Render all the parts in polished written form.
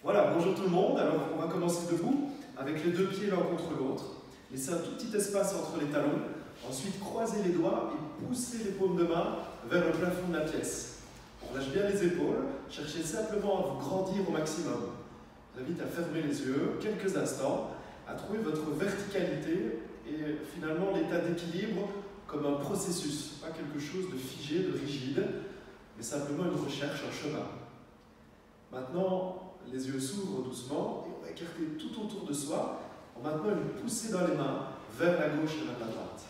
Voilà, bonjour tout le monde. Alors on va commencer debout avec les deux pieds l'un contre l'autre. Laissez un tout petit espace entre les talons. Ensuite, croisez les doigts et poussez les paumes de main vers le plafond de la pièce. On lâche bien les épaules. Cherchez simplement à vous grandir au maximum. Je vous invite à fermer les yeux quelques instants, à trouver votre verticalité et finalement l'état d'équilibre comme un processus, pas quelque chose de figé, de rigide, mais simplement une recherche, un chemin. Maintenant, les yeux s'ouvrent doucement et on va écarter tout autour de soi en maintenant une poussée dans les mains vers la gauche et vers la droite.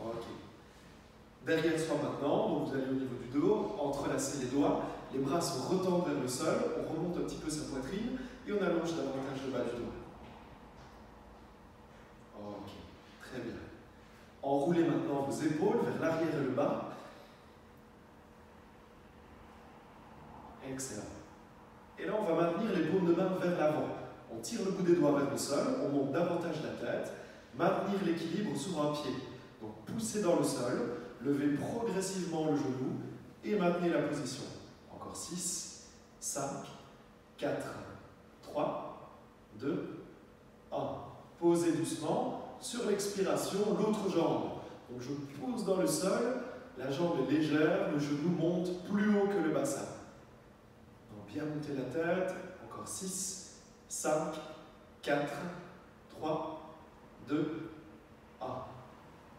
Ok. Derrière soi maintenant, donc vous allez au niveau du dos, entrelacez les doigts, les bras se retendent vers le sol, on remonte un petit peu sa poitrine et on allonge davantage le bas du dos. Ok, très bien. Enroulez maintenant vos épaules vers l'arrière et le bas. Excellent. Et là, on va maintenir les paumes de main vers l'avant. On tire le bout des doigts vers le sol, on monte davantage la tête, maintenir l'équilibre sur un pied. Donc, poussez dans le sol, levez progressivement le genou et maintenez la position. Encore 6, 5, 4, 3, 2, 1. Posez doucement. Sur l'expiration, l'autre jambe. Donc, je pose dans le sol, la jambe est légère, le genou monte plus haut que le bassin. Donc, bien monter la tête. Encore 6, 5, 4, 3, 2, 1.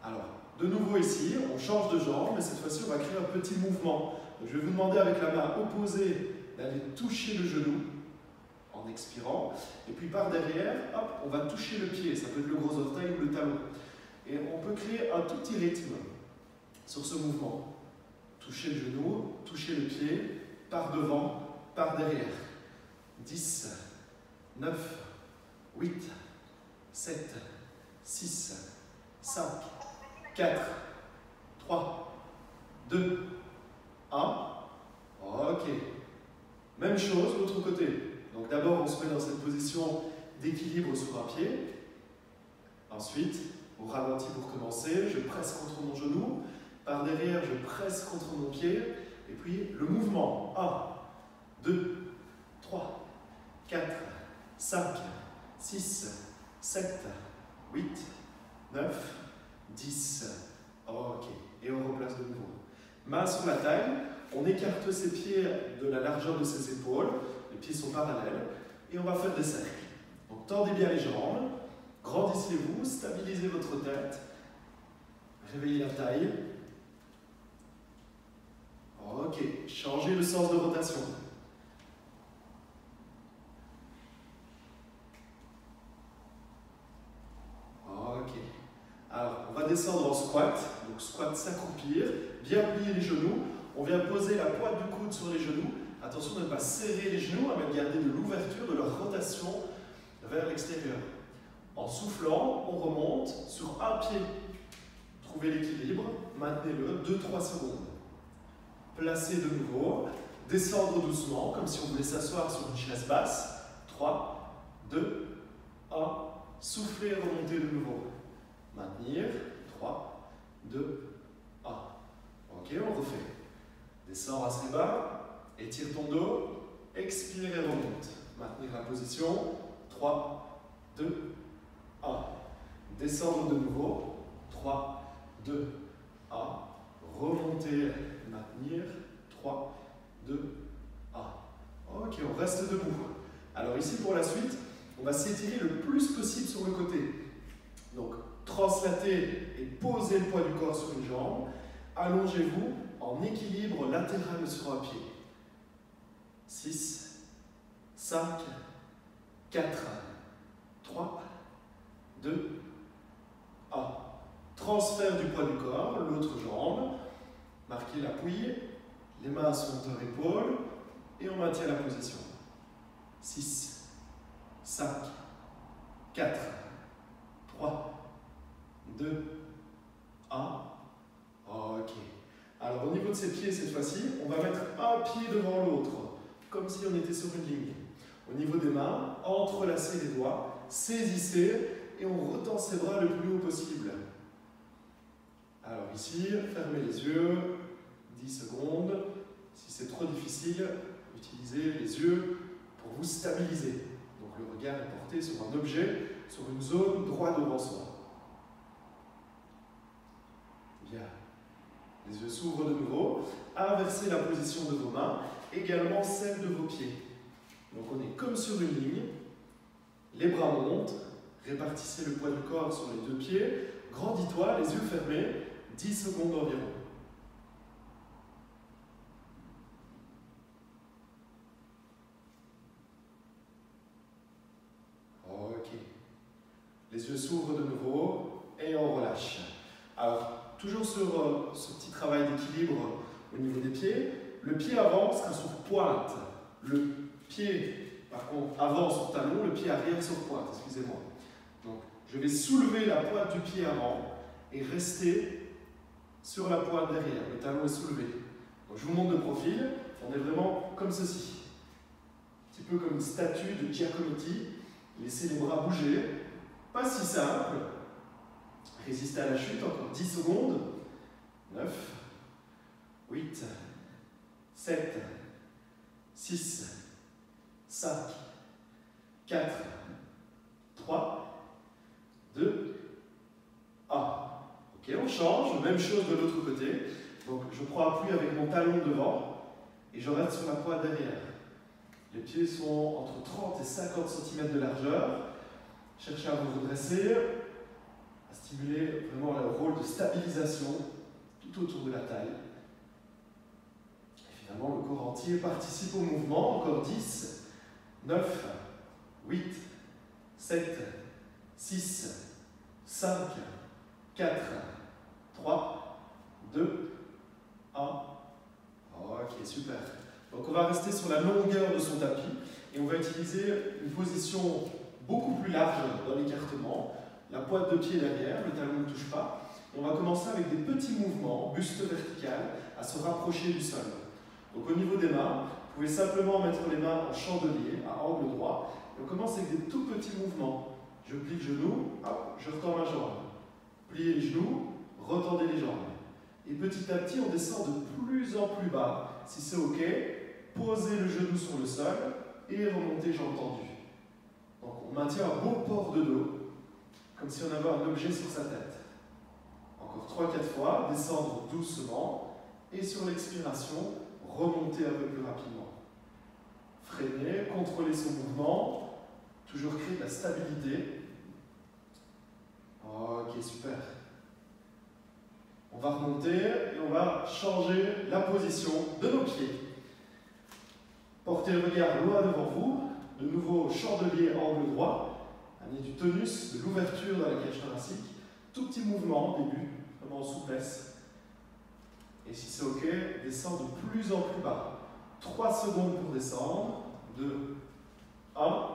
Alors, de nouveau ici, on change de jambe, mais cette fois-ci, on va créer un petit mouvement. Donc, je vais vous demander avec la main opposée d'aller toucher le genou en expirant. Et puis par derrière, hop, on va toucher le pied. Ça peut être le gros orteil ou le talon. Et on peut créer un tout petit rythme sur ce mouvement. Toucher le genou, toucher le pied, par devant, par derrière. 10, 9, 8, 7, 6, 5, 4, 3, 2, 1. Ok. Même chose, l'autre côté. Donc d'abord, on se met dans cette position d'équilibre sur un pied. Ensuite, au ralenti pour commencer, je presse contre mon genou. Par derrière, je presse contre mon pied. Et puis, le mouvement. 1, 2, 3, 4, 5, 6, 7, 8, 9, 10. Ok. Et on replace de nouveau. Main sur la taille. On écarte ses pieds de la largeur de ses épaules. Les pieds sont parallèles. Et on va faire des cercles. Donc, tendez bien les jambes. Grandissez-vous. Stabilisez votre tête. Réveillez la taille. Ok. Changez le sens de rotation. Ok. Alors, on va descendre en squat. Donc, squat, s'accroupir. Bien plier les genoux. On vient poser la pointe du coude sur les genoux. Attention de ne pas serrer les genoux, mais de garder de l'ouverture, de leur rotation vers l'extérieur. En soufflant, on remonte sur un pied. Trouvez l'équilibre, maintenez-le 2-3 secondes. Placez de nouveau, descendre doucement, comme si on voulait s'asseoir sur une chaise basse. 3, 2, 1. Soufflez, remontez de nouveau. Maintenir. 3, 2, 1. Ok, on refait. Descends assez bas. Étire ton dos, expire et remonte. Maintenir la position. 3, 2, 1. Descendre de nouveau. 3, 2, 1. Remonter, maintenir. 3, 2, 1. Ok, on reste debout. Alors ici pour la suite, on va s'étirer le plus possible sur le côté. Donc translatez et posez le poids du corps sur une jambe. Allongez-vous en équilibre latéral sur un pied. 6, 5, 4, 3, 2, 1. Transfert du poids du corps, l'autre jambe. Marquez l'appui, les mains sont aux épaules et on maintient la position. 6, 5, 4, 3, 2, 1. Ok. Alors au niveau de ses pieds cette fois-ci, on va mettre un pied devant l'autre, comme si on était sur une ligne. Au niveau des mains, entrelacez les doigts, saisissez et on retend ses bras le plus haut possible. Alors ici, fermez les yeux, 10 secondes. Si c'est trop difficile, utilisez les yeux pour vous stabiliser. Donc le regard est porté sur un objet, sur une zone droite devant soi. Bien. Les yeux s'ouvrent de nouveau. Inversez la position de vos mains, également celle de vos pieds. Donc on est comme sur une ligne. Les bras montent. Répartissez le poids du corps sur les deux pieds. Grandis-toi, les yeux fermés. 10 secondes environ. Ok. Les yeux s'ouvrent de nouveau et on relâche. Alors, toujours sur ce petit travail d'équilibre au niveau des pieds, le pied avant sera sur pointe. Le pied, par contre, avant sur talon, le pied arrière sur pointe, excusez-moi. Donc, je vais soulever la pointe du pied avant et rester sur la pointe derrière. Le talon est soulevé. Donc, je vous montre de profil. On est vraiment comme ceci. Un petit peu comme une statue de Giacometti. Laissez les bras bouger. Pas si simple. Résistez à la chute, encore 10 secondes. 9, 8, 7, 6, 5, 4, 3, 2, 1. Ok, on change, même chose de l'autre côté. Donc je prends appui avec mon talon devant et je reste sur la pointe derrière. Les pieds sont entre 30 et 50 cm de largeur. Cherchez à vous redresser, à stimuler vraiment le rôle de stabilisation tout autour de la taille. Et finalement, le corps entier participe au mouvement. Encore 10, 9, 8, 7, 6, 5, 4, 3, 2, 1. Ok, super. Donc on va rester sur la longueur de son tapis et on va utiliser une position beaucoup plus large dans l'écartement. La pointe de pied derrière, le talon ne touche pas. Et on va commencer avec des petits mouvements, buste vertical, à se rapprocher du sol. Donc au niveau des mains, vous pouvez simplement mettre les mains en chandelier, à angle droit. Et on commence avec des tout petits mouvements. Je plie le genou, hop, je retends ma jambe. Pliez les genoux, retendez les jambes. Et petit à petit, on descend de plus en plus bas. Si c'est OK, posez le genou sur le sol et remontez jambes tendues. Donc on maintient un beau port de dos, comme si on avait un objet sur sa tête. Encore 3-4 fois, descendre doucement et sur l'expiration, remonter un peu plus rapidement. Freiner, contrôler son mouvement, toujours créer de la stabilité. Ok, super. On va remonter et on va changer la position de nos pieds. Portez le regard loin devant vous. De nouveau, chandelier angle droit. Amenez du tonus, de l'ouverture dans la cage thoracique. Tout petit mouvement au début, vraiment en souplesse. Et si c'est OK, descend de plus en plus bas. 3 secondes pour descendre. 2, 1.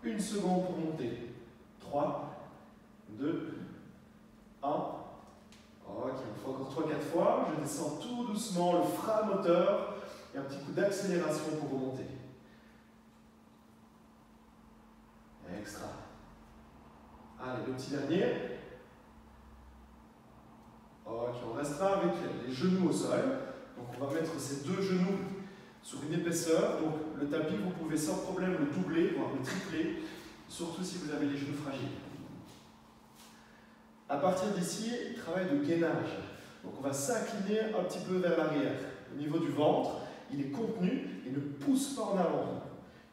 1 seconde pour monter. 3, 2, 1. Ok, on fait encore 3-4 fois. Je descends tout doucement, le frein moteur et un petit coup d'accélération pour remonter. Extra. Allez, le petit dernier. Ok, on restera avec les genoux au sol. Donc on va mettre ces deux genoux sur une épaisseur. Donc le tapis, vous pouvez sans problème le doubler, voire le tripler, surtout si vous avez les genoux fragiles. À partir d'ici, travail de gainage. Donc on va s'incliner un petit peu vers l'arrière. Au niveau du ventre, il est contenu et ne pousse pas en avant.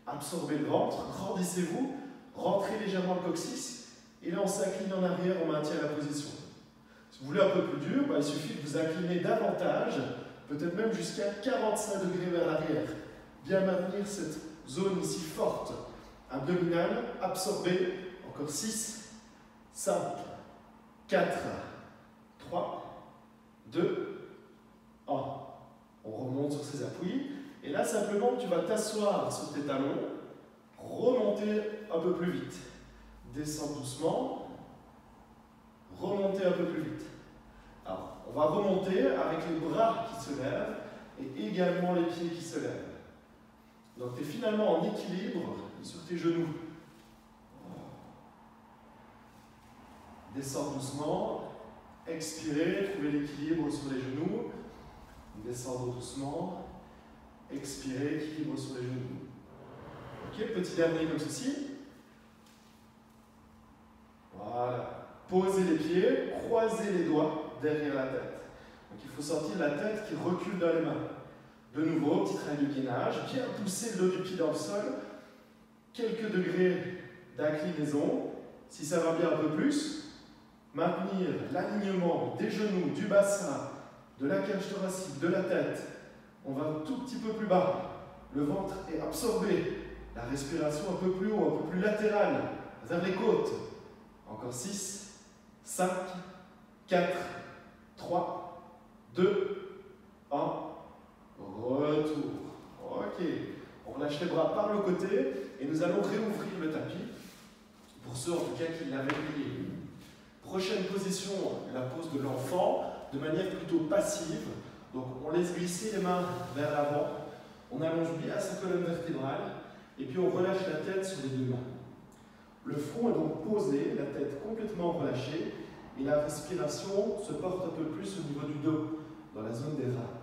Absorbez le ventre, grandissez-vous, rentrez légèrement le coccyx et là on s'incline en arrière, on maintient la position. Si vous voulez un peu plus dur, il suffit de vous incliner davantage, peut-être même jusqu'à 45 degrés vers l'arrière. Bien maintenir cette zone ici forte. Abdominale, absorbée, encore 6, 5, 4, 3, 2, 1. On remonte sur ses appuis. Et là, simplement, tu vas t'asseoir sur tes talons, remonter un peu plus vite. Descends doucement, remonter un peu plus vite. Alors, on va remonter avec les bras qui se lèvent et également les pieds qui se lèvent. Donc, tu es finalement en équilibre sur tes genoux. Descends doucement, expirez, trouvez l'équilibre sur les genoux. Descendre doucement, expirez, équilibre sur les genoux. Ok, Ok, petit dernier comme ceci. Voilà. Posez les pieds, croisez les doigts derrière la tête. Donc il faut sentir la tête qui recule dans les mains. De nouveau, petit travail de gainage, bien pousser le dos du pied dans le sol. Quelques degrés d'inclinaison. Si ça va bien un peu plus, maintenir l'alignement des genoux, du bassin, de la cage thoracique, de la tête. On va un tout petit peu plus bas. Le ventre est absorbé. La respiration un peu plus haut, un peu plus latérale, vers les côtes. Encore 6, 5, 4, 3, 2, 1. Retour. Ok. On relâche les bras par le côté et nous allons réouvrir le tapis. Pour ceux en tout cas qui l'avaient oublié. Prochaine position, la pose de l'enfant, de manière plutôt passive. Donc on laisse glisser les mains vers l'avant. On allonge bien sa colonne vertébrale. Et puis on relâche la tête sur les deux mains. Le front est donc posé, la tête complètement relâchée, et la respiration se porte un peu plus au niveau du dos, dans la zone des reins.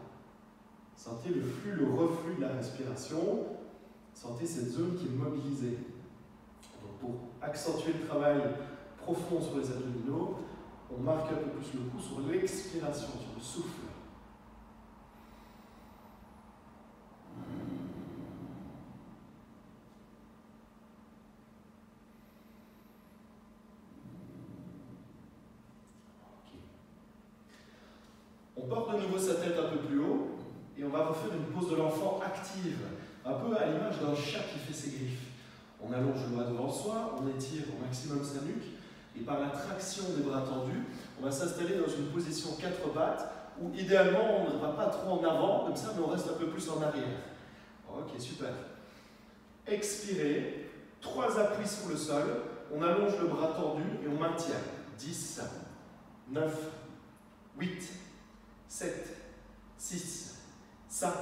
Sentez le flux, le reflux de la respiration. Sentez cette zone qui est mobilisée. Donc pour accentuer le travail profond sur les abdominaux, on marque un peu plus le coup sur l'expiration, sur le souffle. On porte de nouveau sa tête un peu plus haut et on va refaire une pose de l'enfant active, un peu à l'image d'un chat qui fait ses griffes. On allonge le bras devant soi, on étire au maximum sa nuque et par la traction des bras tendus, on va s'installer dans une position 4 pattes où idéalement on ne va pas trop en avant comme ça, mais on reste un peu plus en arrière. Ok, super. Expirez, 3 appuis sur le sol, on allonge le bras tendu et on maintient. 10, 9, 8, 7, 6, 5,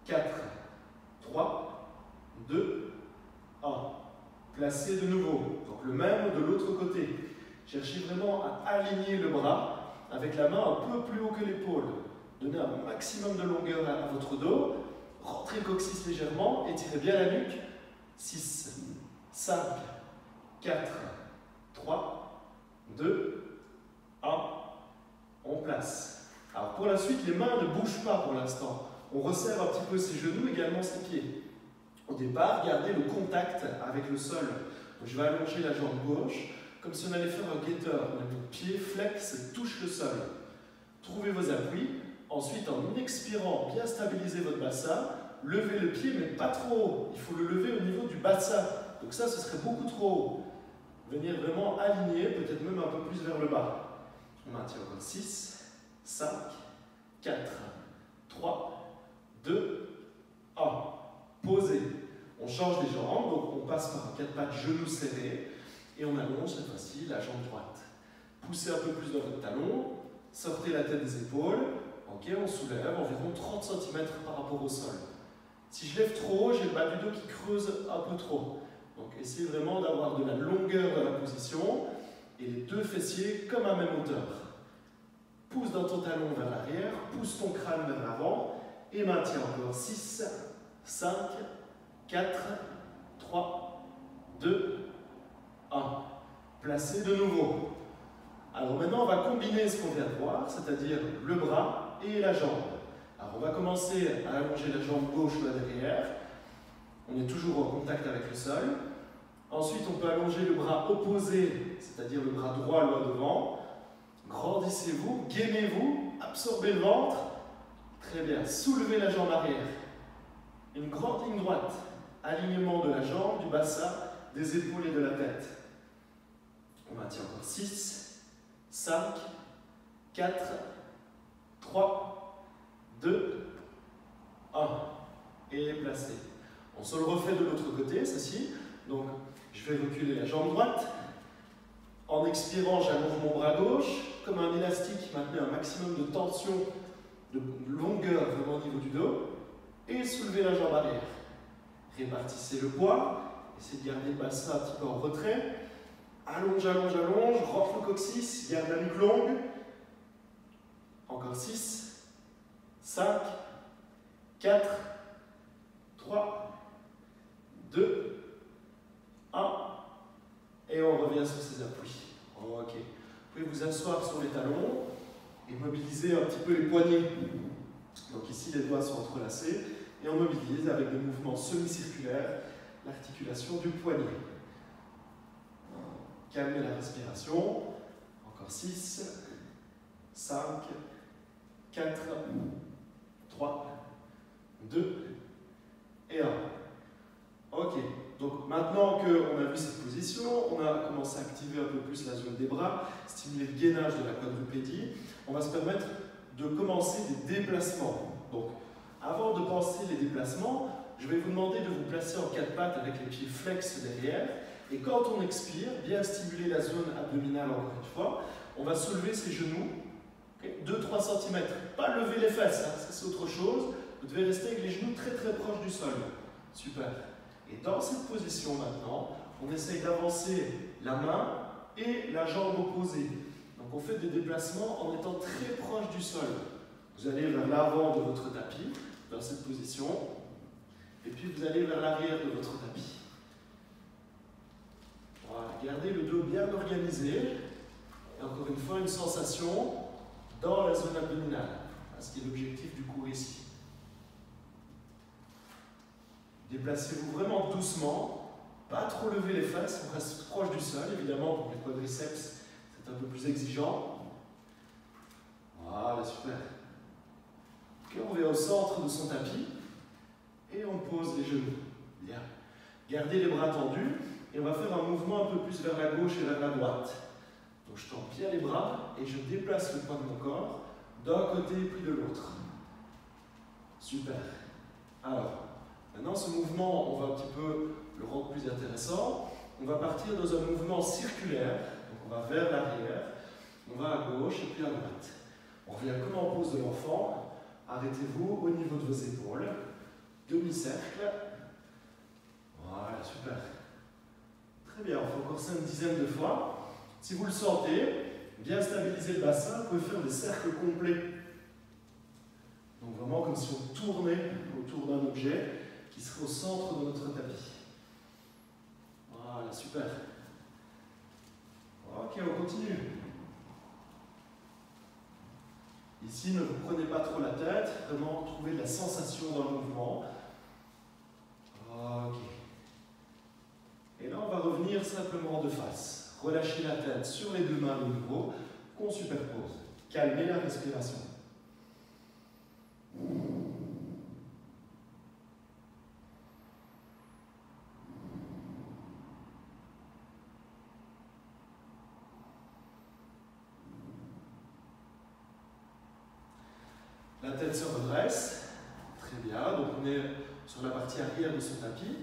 4, 3, 2, 1. Placez de nouveau. Donc le même de l'autre côté. Cherchez vraiment à aligner le bras avec la main un peu plus haut que l'épaule. Donnez un maximum de longueur à votre dos. Rentrez le coccyx légèrement. Étirez bien la nuque. 6, 5, 4, 3, 2, 1. On place. Alors pour la suite, les mains ne bougent pas pour l'instant. On resserre un petit peu ses genoux, également ses pieds. Au départ, gardez le contact avec le sol. Donc, je vais allonger la jambe gauche, comme si on allait faire un guetteur. Le pied flex et touche le sol. Trouvez vos appuis. Ensuite, en expirant, bien stabilisez votre bassin. Levez le pied, mais pas trop haut. Il faut le lever au niveau du bassin. Donc ça, ce serait beaucoup trop haut. Venir vraiment aligner, peut-être même un peu plus vers le bas. On maintient encore 6, 5, 4, 3, 2, 1. Posez. On change les jambes, donc on passe par 4 pattes, genoux serrés, et on allonge cette fois-ci la jambe droite. Poussez un peu plus dans votre talon, sortez la tête des épaules, ok, on soulève environ 30 cm par rapport au sol. Si je lève trop haut, j'ai le bas du dos qui creuse un peu trop. Donc essayez vraiment d'avoir de la longueur dans la position, et les deux fessiers comme à même hauteur. Pousse dans ton talon vers l'arrière, pousse ton crâne vers l'avant, et maintiens encore 6, 5, 4, 3, 2, 1. Placez de nouveau. Alors maintenant, on va combiner ce qu'on vient de voir, c'est-à-dire le bras et la jambe. Alors on va commencer à allonger la jambe gauche là derrière. On est toujours en contact avec le sol. Ensuite, on peut allonger le bras opposé, c'est-à-dire le bras droit là devant. Grandissez-vous, gainez-vous, absorbez le ventre. Très bien, soulevez la jambe arrière. Une grande ligne droite, alignement de la jambe, du bassin, des épaules et de la tête. On maintient encore 6, 5, 4, 3, 2, 1. Et placez. On se le refait de l'autre côté, ceci. Donc, je vais reculer la jambe droite. En expirant, j'allonge mon bras gauche, comme un élastique, maintenez un maximum de tension, de longueur vraiment au niveau du dos. Et soulevez la jambe arrière. Répartissez le poids. Essayez de garder le bassin un petit peu en retrait. Allonge, allonge, allonge. Rentre le coccyx. Garde la nuque longue. Encore 6, 5, 4, 3, 2, 1, et on revient sur ses appuis. Ok. Vous pouvez vous asseoir sur les talons et mobiliser un petit peu les poignets. Donc ici, les doigts sont entrelacés et on mobilise avec des mouvements semi-circulaires l'articulation du poignet. Calmez la respiration. Encore 6, 5, 4, 3, 2 et 1. Ok. Donc maintenant qu'on a vu cette position, on a commencé à activer un peu plus la zone des bras, stimuler le gainage de la quadrupédie. On va se permettre de commencer des déplacements. Donc, avant de penser les déplacements, je vais vous demander de vous placer en 4 pattes avec les pieds flex derrière. Et quand on expire, bien stimuler la zone abdominale encore une fois, on va soulever ses genoux, 2-3 cm. Pas lever les fesses, hein, ça c'est autre chose. Vous devez rester avec les genoux très très proches du sol. Super. Et dans cette position maintenant, on essaye d'avancer la main et la jambe opposée. Donc on fait des déplacements en étant très proche du sol. Vous allez vers l'avant de votre tapis, dans cette position, et puis vous allez vers l'arrière de votre tapis. Voilà, gardez le dos bien organisé, et encore une fois, une sensation dans la zone abdominale, ce qui est l'objectif du cours ici. Déplacez-vous vraiment doucement, pas trop lever les fesses, on reste proche du sol, évidemment pour les quadriceps c'est un peu plus exigeant. Voilà, super. Okay, on vient au centre de son tapis et on pose les genoux. Bien. Gardez les bras tendus et on va faire un mouvement un peu plus vers la gauche et vers la droite. Donc je tends bien les bras et je déplace le poids de mon corps d'un côté puis de l'autre. Super. Alors, maintenant, ce mouvement, on va un petit peu le rendre plus intéressant. On va partir dans un mouvement circulaire. Donc, on va vers l'arrière, on va à gauche et puis à droite. On revient comme en pose de l'enfant. Arrêtez-vous au niveau de vos épaules. Demi-cercle. Voilà, super. Très bien, on fait encore ça une dizaine de fois. Si vous le sentez, bien stabiliser le bassin, vous pouvez faire des cercles complets. Donc, vraiment comme si on tournait autour d'un objet qui serait au centre de notre tapis. Voilà, super. Ok, on continue. Ici, ne vous prenez pas trop la tête, vraiment trouvez de la sensation dans le mouvement. Ok. Et là, on va revenir simplement de face. Relâchez la tête sur les deux mains de nouveau, qu'on superpose. Calmez la respiration. La tête se redresse, très bien, donc on est sur la partie arrière de ce tapis,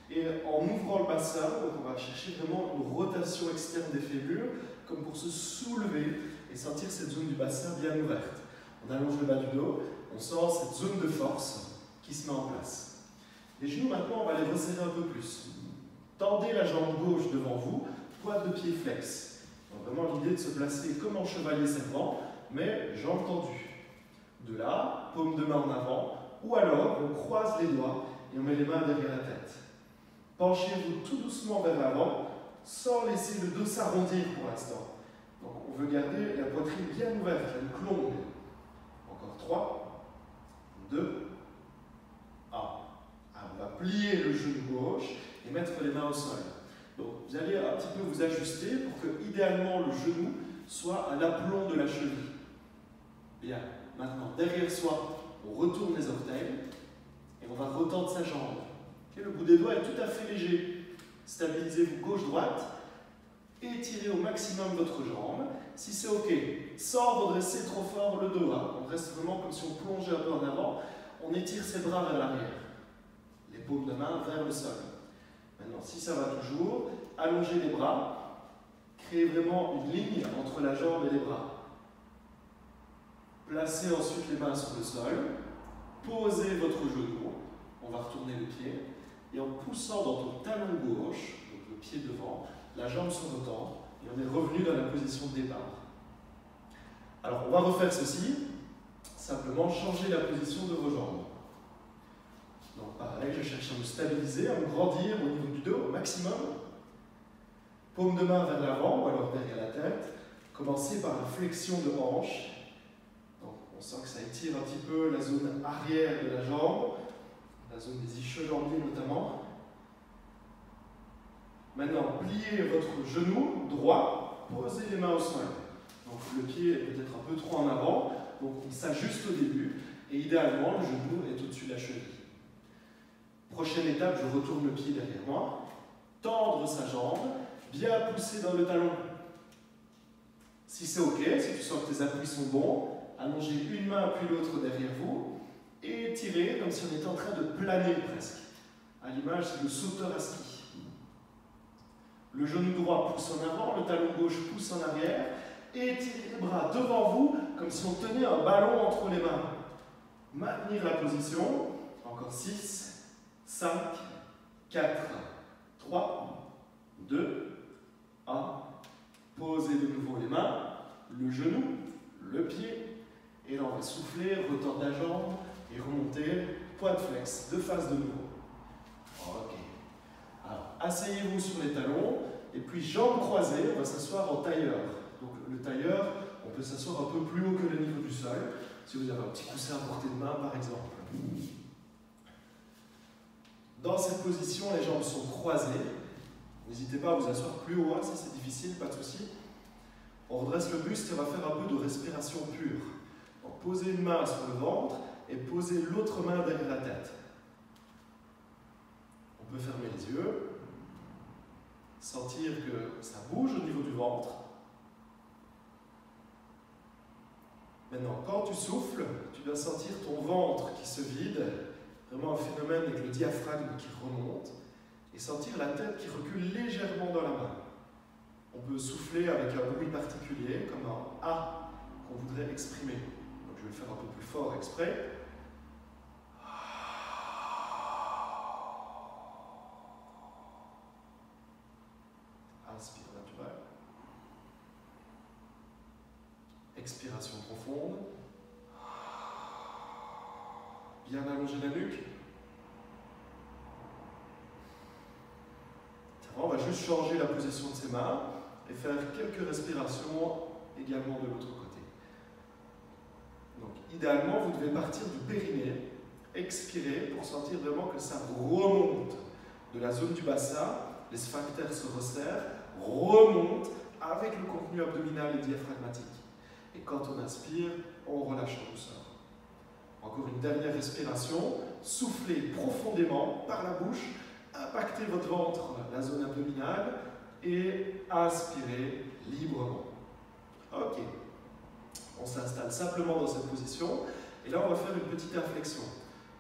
et en ouvrant le bassin, donc on va chercher vraiment une rotation externe des fémurs, comme pour se soulever et sentir cette zone du bassin bien ouverte. On allonge le bas du dos, on sent cette zone de force qui se met en place. Les genoux maintenant, on va les resserrer un peu plus. Tendez la jambe gauche devant vous, pointe de pied flex. Donc vraiment l'idée de se placer comme en chevalier servant, mais jambes tendues. De là, paume de main en avant, ou alors on croise les doigts et on met les mains derrière la tête. Penchez-vous tout doucement vers l'avant, sans laisser le dos s'arrondir pour l'instant. Donc on veut garder la poitrine bien ouverte, la nuque longue. Encore 3, 2, 1. On va plier le genou gauche et mettre les mains au sol. Donc vous allez un petit peu vous ajuster pour que, idéalement, le genou soit à l'aplomb de la cheville. Bien. Maintenant, derrière soi, on retourne les orteils et on va retendre sa jambe. Okay, le bout des doigts est tout à fait léger. Stabilisez-vous gauche-droite, étirez au maximum votre jambe. Si c'est OK, sans redresser trop fort le dos, hein. On reste vraiment comme si on plongeait un peu en avant. On étire ses bras vers l'arrière, les paumes de main vers le sol. Maintenant, si ça va toujours, allongez les bras, créez vraiment une ligne entre la jambe et les bras. Placez ensuite les mains sur le sol, posez votre genou, on va retourner le pied, et en poussant dans ton talon gauche, donc le pied devant, la jambe se retend, et on est revenu dans la position de départ. Alors on va refaire ceci, simplement changer la position de vos jambes. Donc pareil, je cherche à me stabiliser, à me grandir au niveau du dos au maximum. Paume de main vers l'avant ou alors derrière la tête. Commencez par la flexion de hanche. Donc on sent que ça étire un petit peu la zone arrière de la jambe, la zone des ischio-jambiers notamment. Maintenant, pliez votre genou droit, posez les mains au sol. Donc le pied est peut-être un peu trop en avant, donc il s'ajuste au début, et idéalement le genou est au-dessus de la cheville. Prochaine étape, je retourne le pied derrière moi, tendre sa jambe, bien pousser dans le talon. Si c'est ok, si tu sens que tes appuis sont bons, allongez une main puis l'autre derrière vous, et tirez comme si on était en train de planer presque, à l'image de sauteur à ski. Le genou droit pousse en avant, le talon gauche pousse en arrière, et tirez les bras devant vous, comme si on tenait un ballon entre les mains. Maintenir la position, encore 6, 5, 4, 3, 2, 1. Posez de nouveau les mains, le genou, le pied, et là on va souffler, retordre la jambe, et remonter, point de flex, deux faces de nouveau. Ok. Alors, asseyez-vous sur les talons, et puis jambes croisées, on va s'asseoir en tailleur. Donc le tailleur, on peut s'asseoir un peu plus haut que le niveau du sol, si vous avez un petit coussin à portée de main par exemple. Dans cette position, les jambes sont croisées. N'hésitez pas à vous asseoir plus haut, si c'est difficile, pas de souci. On redresse le buste et on va faire un peu de respiration pure. Donc, posez une main sur le ventre et posez l'autre main derrière la tête. On peut fermer les yeux, sentir que ça bouge au niveau du ventre. Maintenant, quand tu souffles, tu dois sentir ton ventre qui se vide, vraiment un phénomène avec le diaphragme qui remonte, et sentir la tête qui recule légèrement dans la main. On peut souffler avec un bruit particulier, comme un A qu'on voudrait exprimer. Donc je vais le faire un peu plus fort exprès. Inspire naturel. Expiration profonde. Bien allonger la nuque. On va juste changer la position de ses mains et faire quelques respirations également de l'autre côté. Donc, idéalement, vous devez partir du périnée, expirer pour sentir vraiment que ça remonte de la zone du bassin, les sphincters se resserrent, remonte avec le contenu abdominal et diaphragmatique. Et quand on inspire, on relâche en douceur. Encore une dernière respiration, soufflez profondément par la bouche, impactez votre ventre, la zone abdominale, et inspirez librement. Ok. On s'installe simplement dans cette position, et là on va faire une petite inflexion.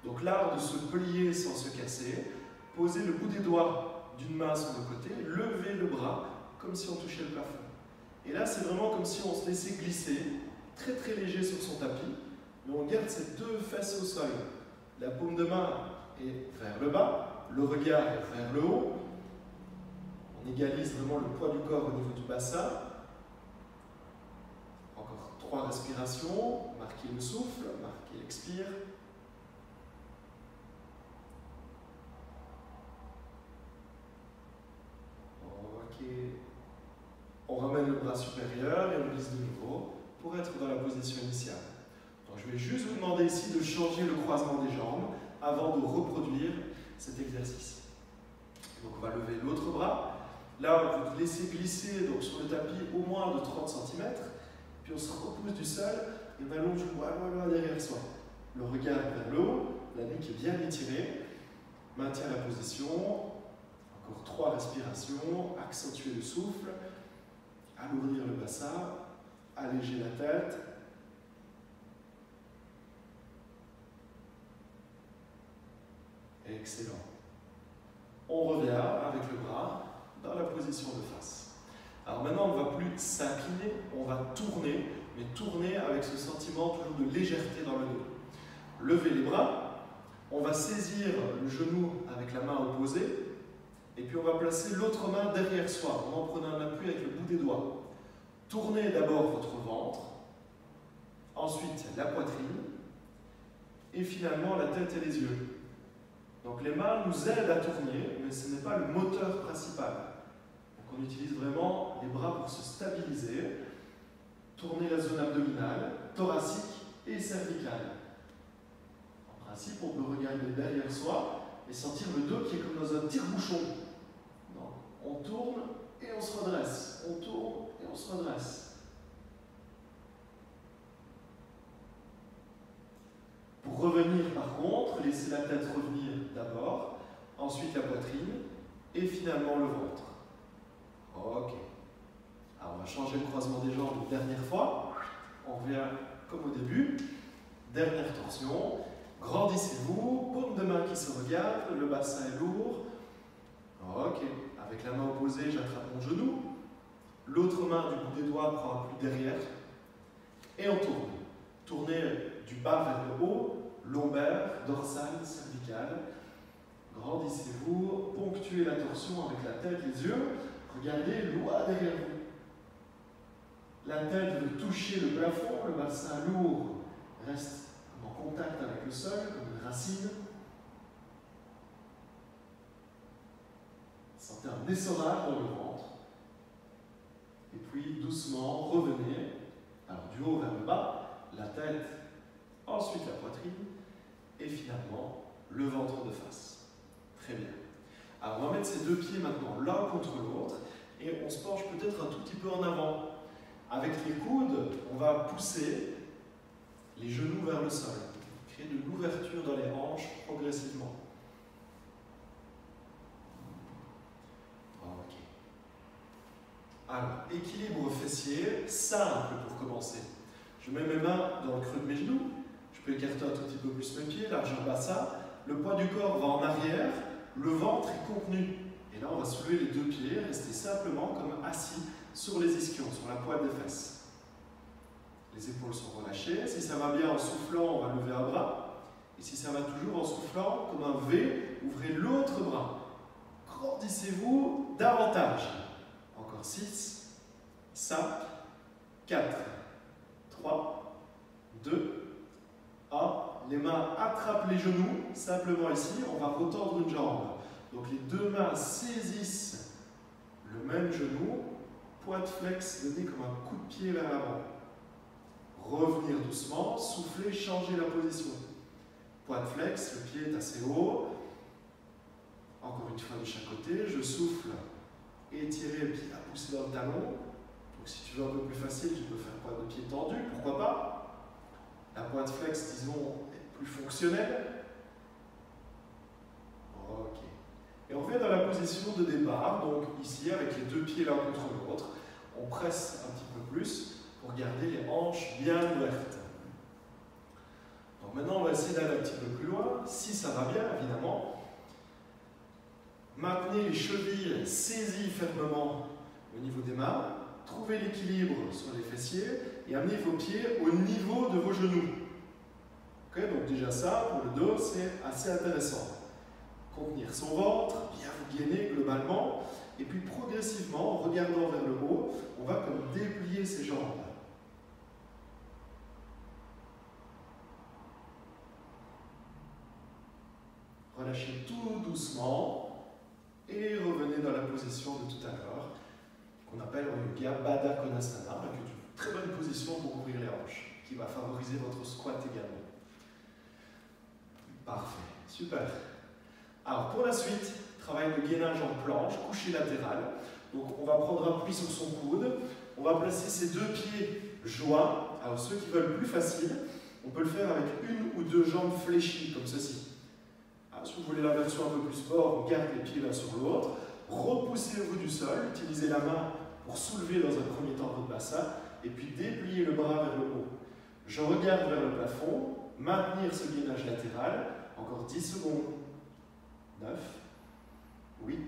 Donc l'art de se plier sans se casser, posez le bout des doigts d'une main sur le côté, levez le bras comme si on touchait le plafond. Et là c'est vraiment comme si on se laissait glisser, très très léger sur son tapis, mais on garde ses deux fesses au sol. La paume de main est vers le bas, le regard est vers le haut. On égalise vraiment le poids du corps au niveau du bassin. Encore 3 respirations. Marquez le souffle, marquez l'expire. Ok. On ramène le bras supérieur et on glisse de nouveau pour être dans la position initiale. Donc je vais juste vous demander ici de changer le croisement des jambes avant de reproduire cet exercice. Donc on va lever l'autre bras. Là, vous laissez glisser donc, sur le tapis au moins de 30 cm. Puis on se repousse du sol et on allonge le bras derrière soi. Le regard vers le haut, la nuque est bien étirée. Maintient la position. Encore 3 respirations. Accentuer le souffle. Alourdir le bassin. Alléger la tête. Excellent. On revient avec le bras dans la position de face. Alors maintenant, on ne va plus s'incliner, on va tourner, mais tourner avec ce sentiment toujours de légèreté dans le dos. Levez les bras, on va saisir le genou avec la main opposée, et puis on va placer l'autre main derrière soi, en prenant un appui avec le bout des doigts. Tournez d'abord votre ventre, ensuite la poitrine, et finalement la tête et les yeux. Donc les mains nous aident à tourner, mais ce n'est pas le moteur principal. Donc on utilise vraiment les bras pour se stabiliser, tourner la zone abdominale, thoracique et cervicale. En principe, on peut regarder derrière soi et sentir le dos qui est comme dans un tire-bouchon. Donc on tourne et on se redresse, on tourne et on se redresse. Pour revenir par contre, laissez la tête revenir d'abord, ensuite la poitrine et finalement le ventre. Ok. Alors on va changer le croisement des jambes une dernière fois. On revient comme au début. Dernière torsion. Grandissez-vous, paume de main qui se regarde, le bassin est lourd. Ok. Avec la main opposée, j'attrape mon genou. L'autre main du bout des doigts prend un pli derrière. Et on tourne. Tournez du bas vers le haut, lombaire, dorsale, cervicale. Grandissez-vous, ponctuez la torsion avec la tête, les yeux. Regardez loin derrière vous. La tête veut toucher le plafond, le bassin lourd reste en contact avec le sol, comme une racine. Sentez un essorage dans le ventre. Et puis doucement, revenez. Alors du haut vers le bas, la tête, ensuite la poitrine, et finalement le ventre de face. Très bien. Alors on va mettre ces deux pieds maintenant l'un contre l'autre, et on se penche peut-être un tout petit peu en avant. Avec les coudes, on va pousser les genoux vers le sol, créer de l'ouverture dans les hanches progressivement. Ok. Alors, équilibre fessier, simple pour commencer. Je mets mes mains dans le creux de mes genoux, je peux écarter un tout petit peu plus mes pieds, largeur bassin, le poids du corps va en arrière, le ventre est contenu. Et là, on va soulever les deux pieds, rester simplement comme assis sur les ischions, sur la pointe des fesses. Les épaules sont relâchées. Si ça va bien en soufflant, on va lever un bras. Et si ça va toujours en soufflant, comme un V, ouvrez l'autre bras. Grandissez-vous davantage. Encore 6, 5, 4, 3, 2, 1. Les mains attrapent les genoux, simplement ici, on va retendre une jambe. Donc les deux mains saisissent le même genou, pointe flex, donner comme un coup de pied vers l'avant. Revenir doucement, souffler, changer la position. Pointe flex, le pied est assez haut. Encore une fois de chaque côté, je souffle, étirer le pied à pousser dans le talon. Donc si tu veux un peu plus facile, tu peux faire pointe de pied tendu, pourquoi pas. La pointe flex, disons, est plus fonctionnelle. Ok. Et on revient dans la position de départ, donc ici avec les deux pieds l'un contre l'autre. On presse un petit peu plus pour garder les hanches bien ouvertes. Donc maintenant on va essayer d'aller un petit peu plus loin, si ça va bien évidemment. Maintenez les chevilles saisies fermement au niveau des mains, trouvez l'équilibre sur les fessiers et amenez vos pieds au niveau de vos genoux. Okay, donc déjà ça, pour le dos, c'est assez intéressant. Contenir son ventre, bien vous gainer globalement, et puis progressivement, en regardant vers le haut, on va comme déplier ses jambes. Relâchez tout doucement et revenez dans la position de tout à l'heure, qu'on appelle en yoga Baddha Konasana, qui est une très bonne position pour ouvrir les hanches, qui va favoriser votre squat également. Parfait, super. Alors pour la suite, travail de gainage en planche, couché latéral. Donc on va prendre appui sur son coude, on va placer ses deux pieds joints. Alors ceux qui veulent plus facile, on peut le faire avec une ou deux jambes fléchies, comme ceci. Si vous voulez la version un peu plus sport, on garde les pieds l'un sur l'autre. Repoussez-vous du sol, utilisez la main pour soulever dans un premier temps votre bassin, et puis dépliez le bras vers le haut. Je regarde vers le plafond, maintenir ce gainage latéral, encore 10 secondes. 9, 8,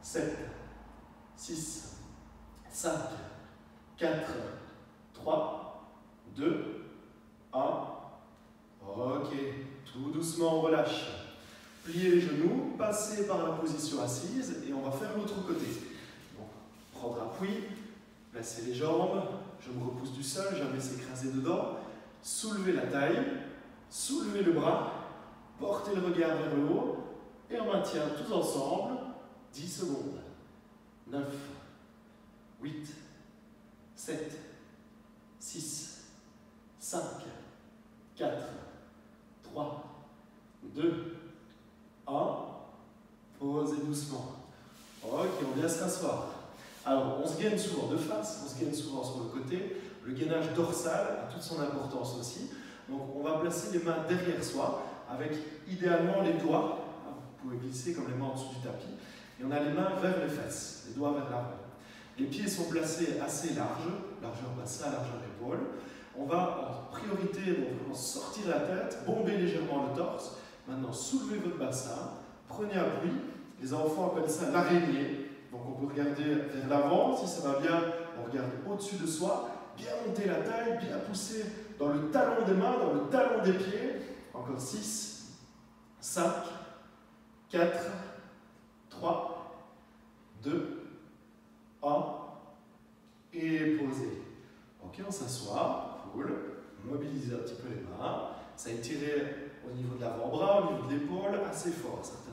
7, 6, 5, 4, 3, 2, 1. Ok, tout doucement on relâche. Pliez les genoux, passez par la position assise et on va faire l'autre côté. Donc, prendre appui, placer les jambes, je me repousse du sol, jamais s'écraser dedans, soulevez la taille, soulevez le bras, portez le regard vers le haut et on maintient tous ensemble 10 secondes. 9, 8, 7, 6, 5, 4, 3, 2, 1. Posez doucement. Ok, on vient se rasseoir. Alors, on se gaine souvent de face, on se gaine souvent sur le côté. Le gainage dorsal a toute son importance aussi. Donc, on va placer les mains derrière soi, avec idéalement les doigts. Vous pouvez glisser comme les mains en dessous du tapis. Et on a les mains vers les fesses, les doigts vers l'avant. Les pieds sont placés assez larges, largeur bassin, largeur épaule. On va en priorité donc, vraiment sortir la tête, bomber légèrement le torse. Maintenant, soulevez votre bassin, prenez appui. Les enfants appellent ça l'araignée. Donc on peut regarder vers l'avant, si ça va bien, on regarde au-dessus de soi, bien monter la taille, bien pousser dans le talon des mains, dans le talon des pieds. Encore 6, 5, 4, 3, 2, 1, et posez. Ok, on s'assoit, cool, mobilisez un petit peu les mains, ça étirez au niveau de l'avant-bras, au niveau de l'épaule, assez fort certainement.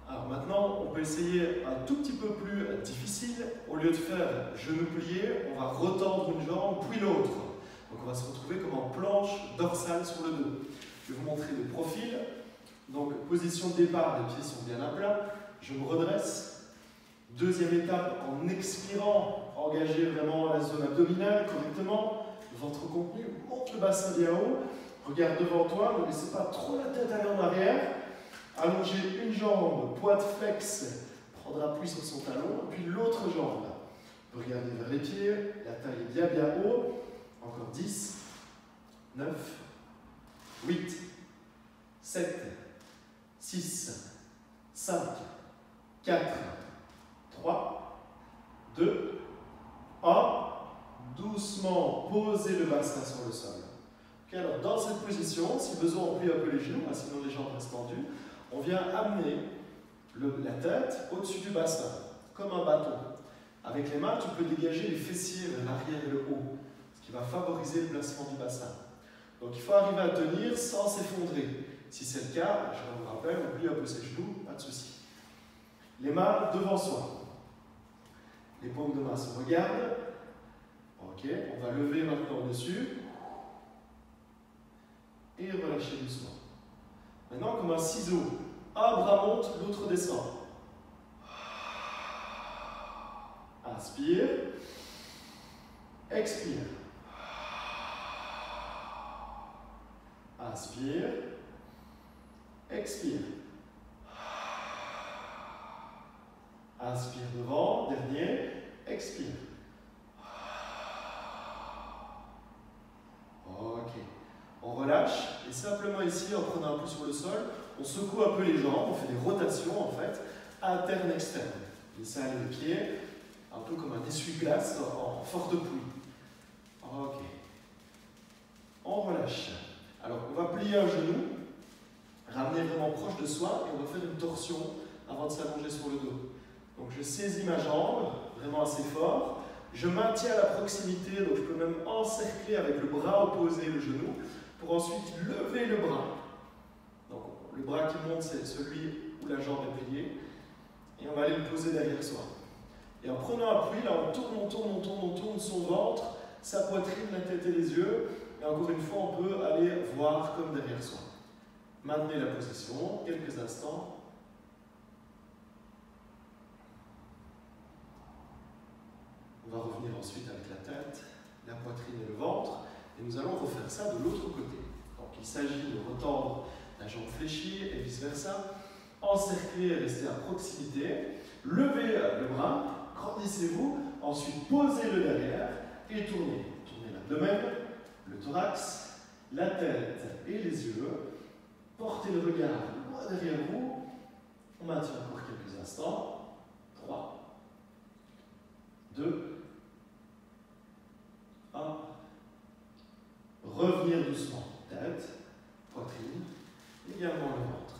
Alors maintenant, on peut essayer un tout petit peu plus difficile. Au lieu de faire genou plié, on va retendre une jambe puis l'autre. Donc on va se retrouver comme en planche dorsale sur le dos. Je vais vous montrer le profil. Donc position de départ, les pieds sont bien à plat. Je me redresse. Deuxième étape, en expirant, engagez vraiment la zone abdominale correctement. Ventre contenu, monte le bassin bien haut. Regarde devant toi, ne laissez pas trop la tête aller en arrière. Allongez une jambe, poids de flex, prendre appui sur son talon, puis l'autre jambe. Regardez vers les pieds, la taille est bien bien haut. Encore 10, 9, 8, 7, 6, 5, 4, 3, 2, 1. Doucement, posez le bassin sur le sol. Okay, alors dans cette position, si besoin on plie un peu les genoux, sinon les jambes restent tendues. On vient amener la tête au-dessus du bassin, comme un bâton. Avec les mains, tu peux dégager les fessiers vers l'arrière et le haut, ce qui va favoriser le placement du bassin. Donc il faut arriver à tenir sans s'effondrer. Si c'est le cas, je vous rappelle, on plie un peu ses genoux, pas de souci. Les mains devant soi. Les paumes de main se regardent. Ok, on va lever maintenant au-dessus. Et relâcher doucement. Maintenant, comme un ciseau, un bras monte, l'autre descend. Inspire. Expire. Inspire. Expire. Inspire devant, dernier. Expire. Ok. On relâche, et simplement ici, en prenant un peu sur le sol, on secoue un peu les jambes, on fait des rotations en fait, interne-externe. Laissez aller les pieds, un peu comme un essuie-glace en forte pluie. Ok. On relâche. Alors, on va plier un genou, ramener vraiment proche de soi, et on va faire une torsion avant de s'allonger sur le dos. Donc, je saisis ma jambe, vraiment assez fort. Je maintiens la proximité, donc je peux même encercler avec le bras opposé le genou, pour ensuite lever le bras. Donc le bras qui monte, c'est celui où la jambe est pliée. Et on va aller le poser derrière soi. Et en prenant appui, là on tourne, on tourne, on tourne, on tourne son ventre, sa poitrine, la tête et les yeux. Et encore une fois, on peut aller voir comme derrière soi. Maintenez la position, quelques instants. On va revenir ensuite avec la tête, la poitrine et le ventre. Et nous allons refaire ça de l'autre côté. Donc il s'agit de retendre la jambe fléchie et vice-versa. Encercler et rester à proximité. Levez le bras, grandissez-vous. Ensuite, posez-le derrière et tournez. Tournez l'abdomen, le thorax, la tête et les yeux. Portez le regard loin derrière vous. On maintient encore quelques instants. 3, 2, 1. Revenir doucement. Tête, poitrine, également le ventre.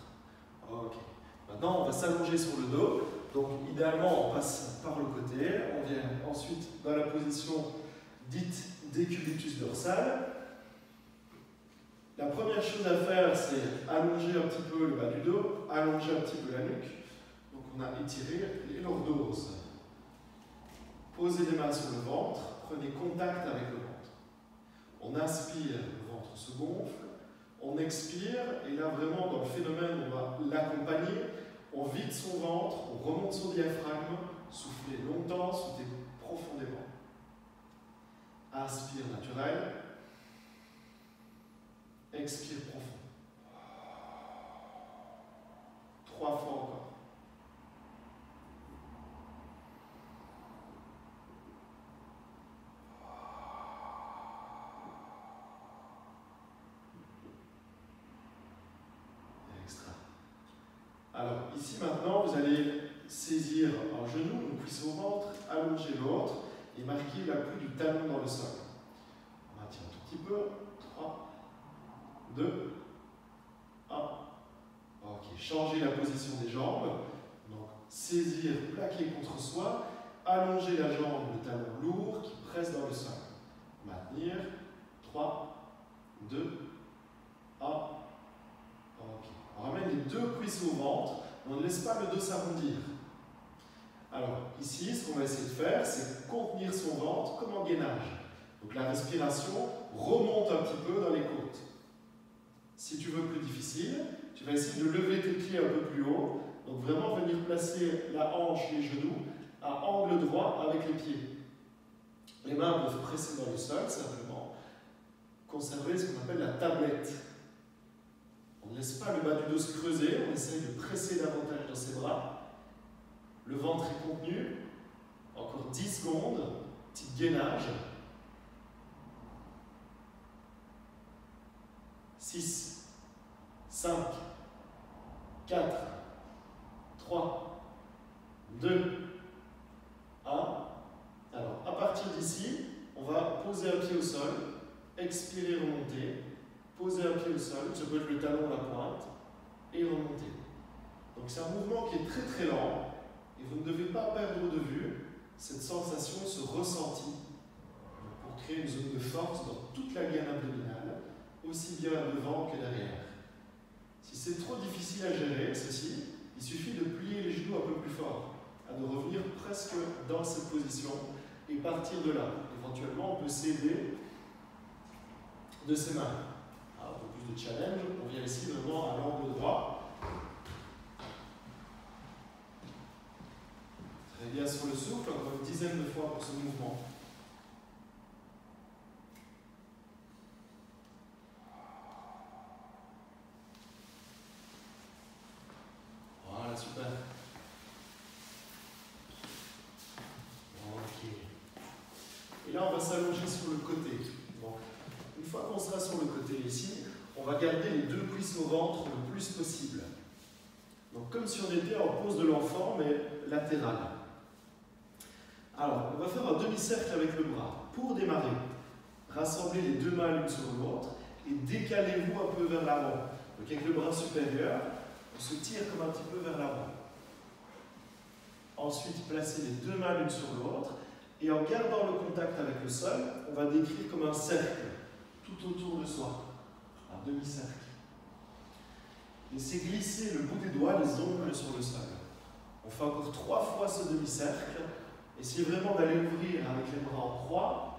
Ok. Maintenant, on va s'allonger sur le dos. Donc, idéalement, on passe par le côté. On vient ensuite dans la position dite décubitus dorsal. La première chose à faire, c'est allonger un petit peu le bas du dos, allonger un petit peu la nuque. Donc on a étiré les lordoses. Posez les mains sur le ventre, prenez contact avec le ventre. On inspire, le ventre se gonfle. On expire, et là vraiment dans le phénomène, on va l'accompagner. On vide son ventre, on remonte son diaphragme, soufflez longtemps, soufflez profondément. Inspire naturel. Expire profond. 3 fois encore. Extra. Alors, ici maintenant, vous allez saisir un genou, une cuisse au ventre, allonger l'autre et marquer l'appui du talon dans le sol. On maintient un tout petit peu. 3, 2, 1. Ok, changez la position des jambes. Donc, saisir, plaquer contre soi, allonger la jambe, le talon lourd qui presse dans le sol. Maintenir. 3, 2, 1. Ok. On ramène les deux cuisses au ventre, mais on ne laisse pas le dos s'arrondir. Alors, ici, ce qu'on va essayer de faire, c'est contenir son ventre comme en gainage. Donc, la respiration remonte un petit peu dans les côtes. Si tu veux plus difficile, tu vas essayer de lever tes pieds un peu plus haut. Donc, vraiment venir placer la hanche, les genoux, à angle droit avec les pieds. Les mains peuvent presser dans le sol, simplement. Conserver ce qu'on appelle la tablette. On ne laisse pas le bas du dos se creuser, on essaye de presser davantage dans ses bras. Le ventre est contenu. Encore 10 secondes. Petit gainage. 6, 5, 4, 3, 2, 1. Alors, à partir d'ici, on va poser un pied au sol, expirer, remonter. Poser un pied au sol, ça peut être le talon à la pointe, et remonter. Donc c'est un mouvement qui est très très lent, et vous ne devez pas perdre de vue cette sensation, ce ressenti, pour créer une zone de force dans toute la gaine abdominale, aussi bien devant que derrière. Si c'est trop difficile à gérer, ceci, il suffit de plier les genoux un peu plus fort, de revenir presque dans cette position, et partir de là. Éventuellement, on peut s'aider de ses mains. Un peu plus de challenge, on vient ici vraiment à l'angle droit. Très bien sur le souffle, encore une dizaine de fois pour ce mouvement. Voilà, super. Ok. Et là, on va s'allonger sur le côté. Donc, une fois qu'on sera sur le côté ici, on va garder les deux cuisses au ventre le plus possible. Donc comme si on était en pose de l'enfant, mais latérale. Alors, on va faire un demi-cercle avec le bras. Pour démarrer, rassemblez les deux mains l'une sur l'autre et décalez-vous un peu vers l'avant. Donc avec le bras supérieur, on se tire comme un petit peu vers l'avant. Ensuite, placez les deux mains l'une sur l'autre et en gardant le contact avec le sol, on va décrire comme un cercle tout autour de soi. Un demi-cercle. Laissez glisser le bout des doigts, les ongles sur le sol. On fait encore 3 fois ce demi-cercle. Essayez vraiment d'aller ouvrir avec les bras en croix.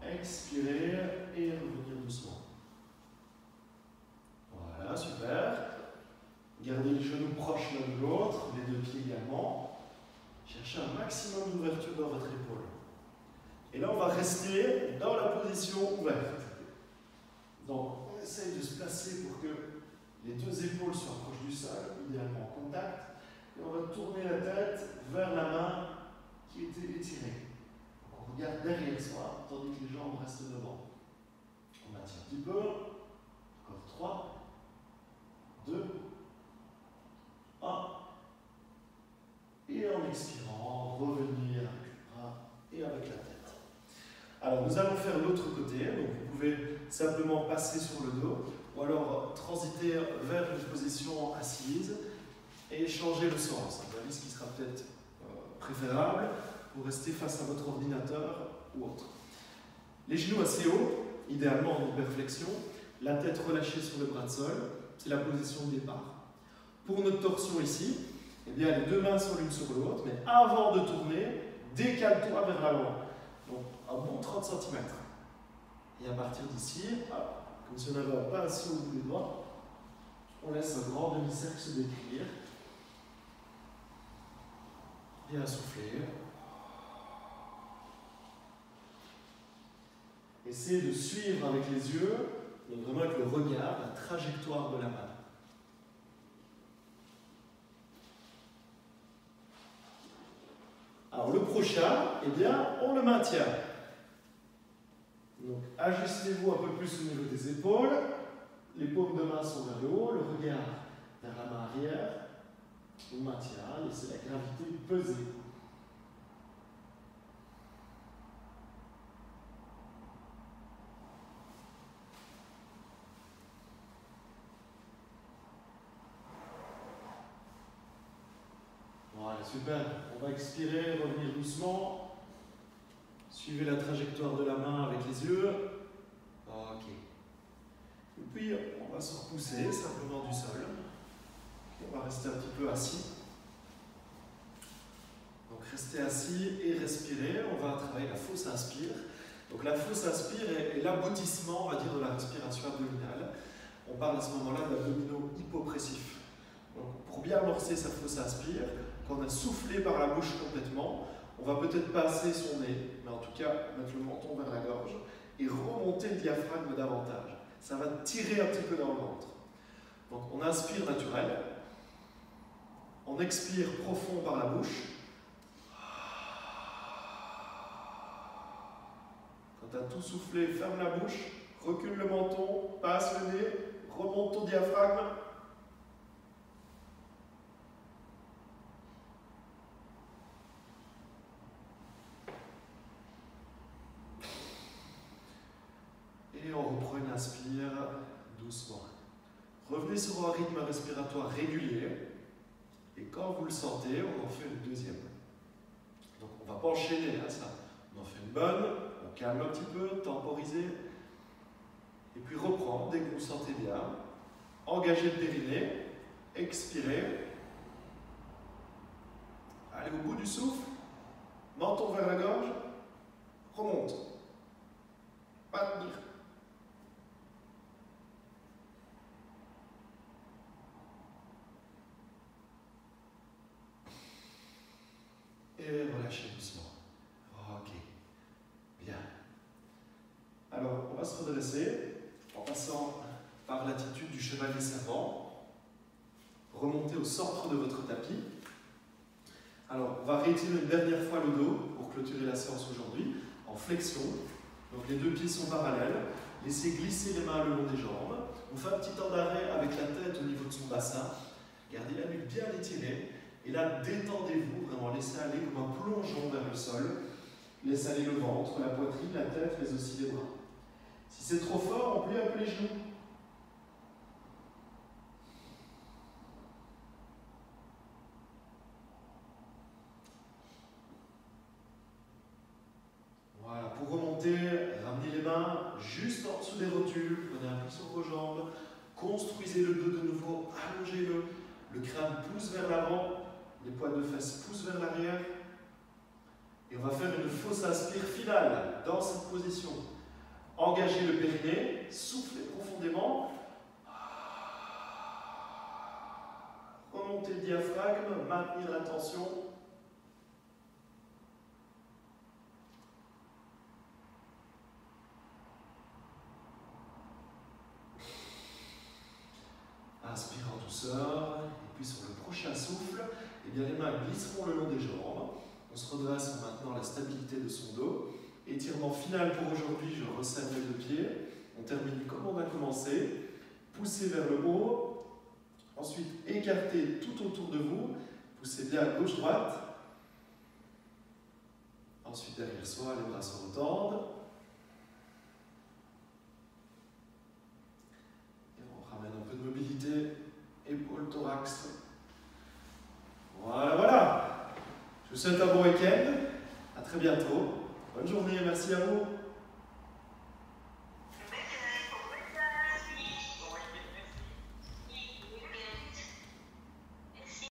Expirez et revenir doucement. Voilà, super. Gardez les genoux proches l'un de l'autre, les deux pieds également. Cherchez un maximum d'ouverture dans votre épaule. Et là, on va rester dans la position ouverte. Donc, on essaye de se placer pour que les deux épaules soient proches du sol, idéalement en contact. Et on va tourner la tête vers la main qui était étirée. On regarde derrière soi, tandis que les jambes restent devant. On maintient un petit peu. Encore 3, 2, 1. Et en expirant, revenir avec le bras et avec la tête. Alors, nous allons faire l'autre côté. Donc, vous pouvez simplement passer sur le dos ou alors transiter vers une position assise et changer le sens. Un valise qui sera peut-être préférable pour rester face à votre ordinateur ou autre. Les genoux assez hauts, idéalement en hyperflexion. la tête relâchée sur le bras de sol, c'est la position de départ. Pour notre torsion ici, eh bien, les deux mains sont l'une sur l'autre, mais avant de tourner, décale-toi vers l'avant. Donc, un bon 30 cm. Et à partir d'ici, comme si on avait un pas assis au bout des doigts, on laisse un grand demi-cercle se décrire. Bien souffler. Essayez de suivre avec les yeux, donc vraiment avec le regard, la trajectoire de la main. Alors le prochain, eh bien, on le maintient. Donc ajustez-vous un peu plus au niveau des épaules. Les paumes de main sont vers le haut, le regard vers la main arrière. On maintient, laissez la gravité peser. Voilà, super. On va expirer, revenir doucement. Suivez la trajectoire de la main avec les yeux. Ok. Et puis, on va se repousser simplement du sol. On va rester un petit peu assis. Donc, restez assis et respirez. On va travailler la fausse inspire. Donc, la fausse inspire est l'aboutissement, on va dire, de la respiration abdominale. On parle à ce moment-là d'abdominaux hypopressifs. Donc, pour bien amorcer sa fausse inspire, quand on a soufflé par la bouche complètement, on va peut-être passer son nez, mais en tout cas mettre le menton vers la gorge et remonter le diaphragme davantage. Ça va tirer un petit peu dans le ventre. Donc on inspire naturel, on expire profond par la bouche. Quand tu as tout soufflé, ferme la bouche, recule le menton, passe le nez, remonte ton diaphragme. Et on reprend une inspire doucement. Revenez sur un rythme respiratoire régulier. Et quand vous le sentez, on en fait une deuxième. Donc on ne va pas enchaîner à ça. On en fait une bonne, on calme un petit peu, temporiser. Et puis reprendre dès que vous le sentez bien. Engagez le périnée, expirez. Allez au bout du souffle. Menton vers la gorge. Remonte. Maintenir. Et relâchez doucement. Ok. Bien. Alors, on va se redresser en passant par l'attitude du chevalier servant. Remontez au centre de votre tapis. Alors, on va réétirer une dernière fois le dos pour clôturer la séance aujourd'hui en flexion. Donc, les deux pieds sont parallèles. Laissez glisser les mains le long des jambes. On fait un petit temps d'arrêt avec la tête au niveau de son bassin. Gardez la nuque bien étirée. Et là, détendez-vous, vraiment, laissez aller comme un plongeon vers le sol. Laissez aller le ventre, la poitrine, la tête, mais aussi les bras. Si c'est trop fort, on plie un peu les genoux. Voilà, pour remonter, ramenez les mains juste en dessous des rotules, prenez un peu sur vos jambes, construisez le dos de nouveau, allongez-le, le crâne pousse vers l'avant, les poils de fesses poussent vers l'arrière. Et on va faire une fausse inspire finale dans cette position. Engagez le périnée, soufflez profondément. Remontez le diaphragme, maintenir la tension. Inspire en douceur. Et puis sur le prochain souffle, eh bien, les mains glisseront le long des jambes. On se redresse en maintenant la stabilité de son dos. Étirement final pour aujourd'hui, je resserre les deux pieds. On termine comme on a commencé. Poussez vers le haut. Ensuite, écartez tout autour de vous. Poussez bien à gauche-droite. Ensuite, derrière soi, les bras se retendent. Et on ramène un peu de mobilité. Épaules, thorax. Voilà, voilà. Je vous souhaite un bon week-end. À très bientôt. Bonne journée, merci à vous.